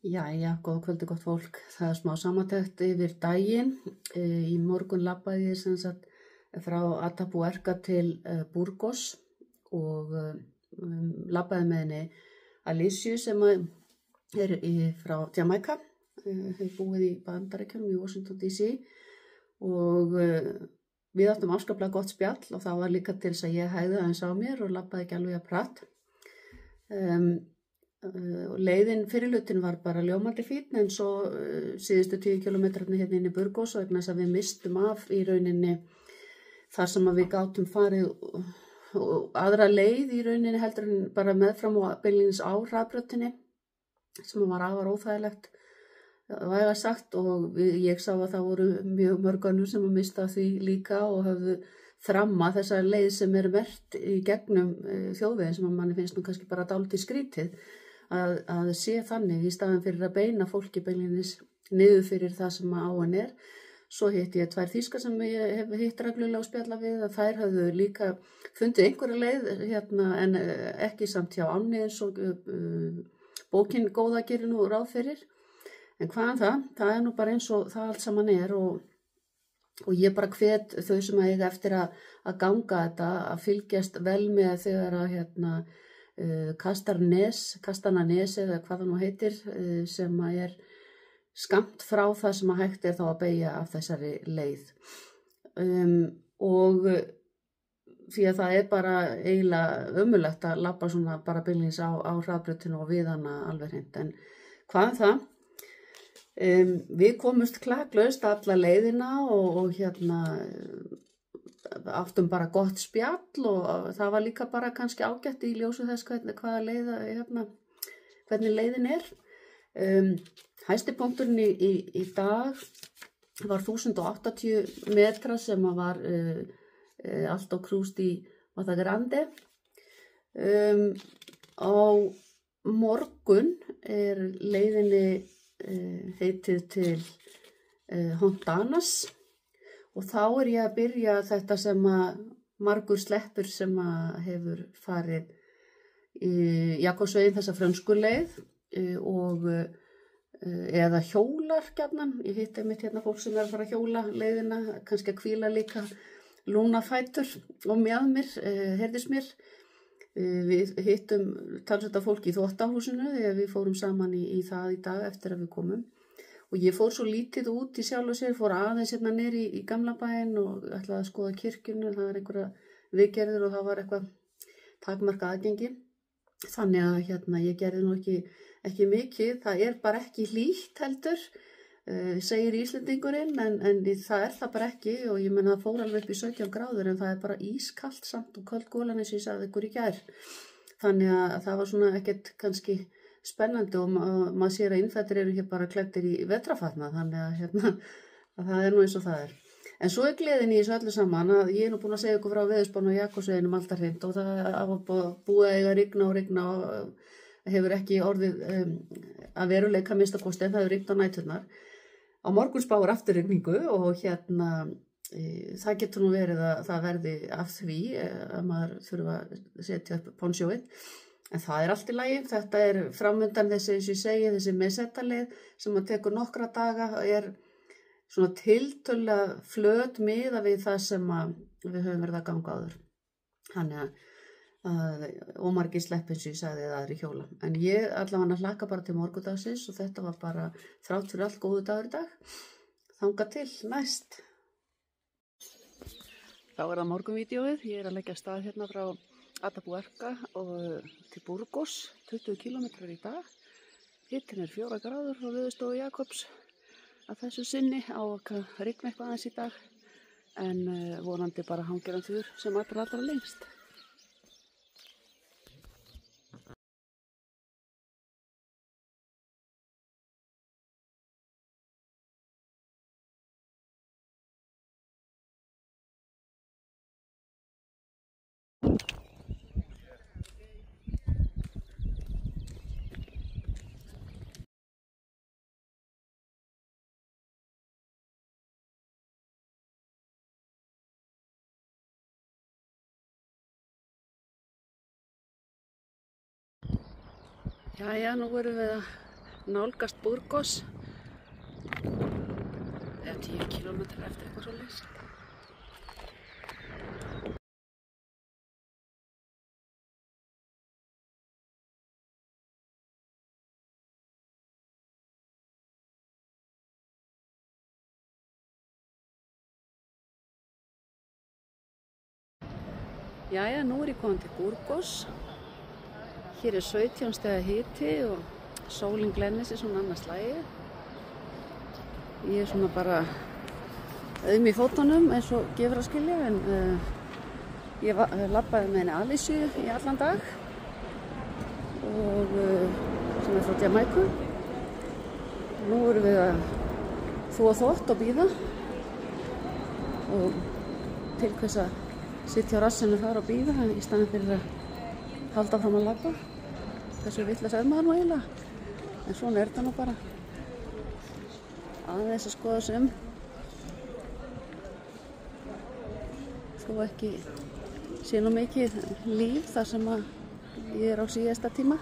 Jæja, góða kvöldi gott fólk. Það er smá samantekt yfir daginn. Í morgun labbaði ég sem sagt frá Atapuerca til Burgos og labbaði með henni Alicia sem er frá Jamaica. Hefur búið í Bandaríkjunum í Washington DC og við áttum afskaplega gott spjall og það var líka til þess að ég hægði aðeins á mér og labbaði ekki alveg að pratt. Leiðin fyrirlutin var bara ljómandi fínn en svo síðustu 10 kilometrarnir hérna inn í Burgos vegna þess að við mistum af í rauninni þar sem að við gátum farið aðra leið í rauninni heldur en bara meðfram og beinlínis á hraðbrautinni sem var afar óþægilegt væga sagt og ég sá að það voru mjög mörg önnur sem að mista því líka og höfðu þramma þessa leið sem er merkt í gegnum þjóðveginn sem að manni finnst nú kannski bara dálítið skrítið að sé þannig í staðan fyrir að beina fólki beinlínis niður fyrir það sem á henni er. Svo hitti ég 2 þýskar sem ég hef hitt reglulega og spjalla við að þær höfðu líka fundið einhverja leið hérna en ekki samt hjá ánni eins og bókin góða gerir nú ráð fyrir. En hvaðan það er nú bara eins og það allt saman er og ég bara hvet þau sem eiga eftir að ganga þetta að fylgjast vel með þegar að Kastananes eða hvað það nú heitir sem er skammt frá það sem að hægt er þá að beygja af þessari leið og því að það er bara eiginlega ömurlegt að labba svona bara beinlínis á hraðbrautinu og við hana alveg hreint en hvaðan það? Við komumst klaklaust alla leiðina og hérna áttum bara gott spjall og það var líka bara kannski ágætt í ljósu þess hvernig leiðin er. Hæsti punkturinn í dag var 1080 metra sem var allt á krúst í Mata Grande. Á morgun er leiðinni heitið til Hondanas og þá er ég að byrja þetta sem að margur sleppur sem að hefur farið í Jakobsveginn þessa frönsku leið og eða hjólar gjarnan. Ég hitti einmitt hérna fólk sem er að fara að hjóla leiðina, kannski að hvíla líka lúnafætur og mjaðmir, heyrðist mér. Við hittum talsvölda fólk í þvottahúsinu þegar við fórum saman í það í dag eftir að við komum. Og ég fór svo lítið út í sjálf og sér, fór aðeins hérna niður í gamla bæinn og ætlaði að skoða kirkjunu, það var einhverja viðgerðir og það var eitthvað takmarka aðgengi. Þannig að hérna ég gerði nú ekki mikið, það er bara ekki hlýtt heldur, segir Íslendingurinn, en það er það bara ekki og ég menna það fór alveg upp í 17 gráður en það er bara ískalt samt og köld golan eins og ég sagði ykkur í gær. Þannig að það var svona ekkert kannski spennandi og maður sér að innfættir eru hér bara klæddir í vetrafatna þannig að það er nú eins og það er. En svo er gleðin í þessu öllu saman að ég er nú búin að segja ykkur frá veðurspáni og Jakobsveginum alltaf hreint og það var búið að eiga rigna og hefur ekki orðið að veruleika minnstakosti en það hefur rignt á næturnar. Á morgun spáir aftur rigningu og það getur nú verið að það verði af því að maður þurfa að setja upp ponsjóið. En það er allt í lagi, þetta er framundan þessi messetaleið sem að tekur nokkra daga er svona tiltölulega flöt miðað við það sem við höfum verið að ganga áður. Þannig að ómargir slepp eins og ég sagði það aðri hjóla. En ég allavega hlakka bara til morgundagsins og þetta var bara þrátt fyrir allt góðu dagur í dag. Þangað til næst. Þá er það morgunvídeóið, ég er að leggja stað hérna frá Atapuerca og til Burgos, 20 kilometrar í dag. Hittin er 4 gráður frá Veðurstofu Jakobs að þessu sinni á að rigna eitthvað aðeins í dag en vonandi bara hangir hann þurr sem allra lengst. Jæja, nú erum við að nálgast Burgos. Eða 10 kilometrar eftir eitthvað svoleiðis. Jæja, nú ég komin til Burgos. Hér 17 stiga hiti og sólin glennir sig svona annað slagið. Ég svona bara í fótunum eins og gefur að skilja, en ég labbaði með henni Alísu í allan dag og sem frá Jamaica. Nú erum við að þvo þvott og bíða, og til hvers að sitja á rassinu þar og bíða í staðinn fyrir að halda fram að labba. Þessu vitlaus er maður nú eiginlega, en svona þetta nú bara. Aðeins að skoða sig þó ekki sé nú mikið líf þar sem að ég á síðasta tíma.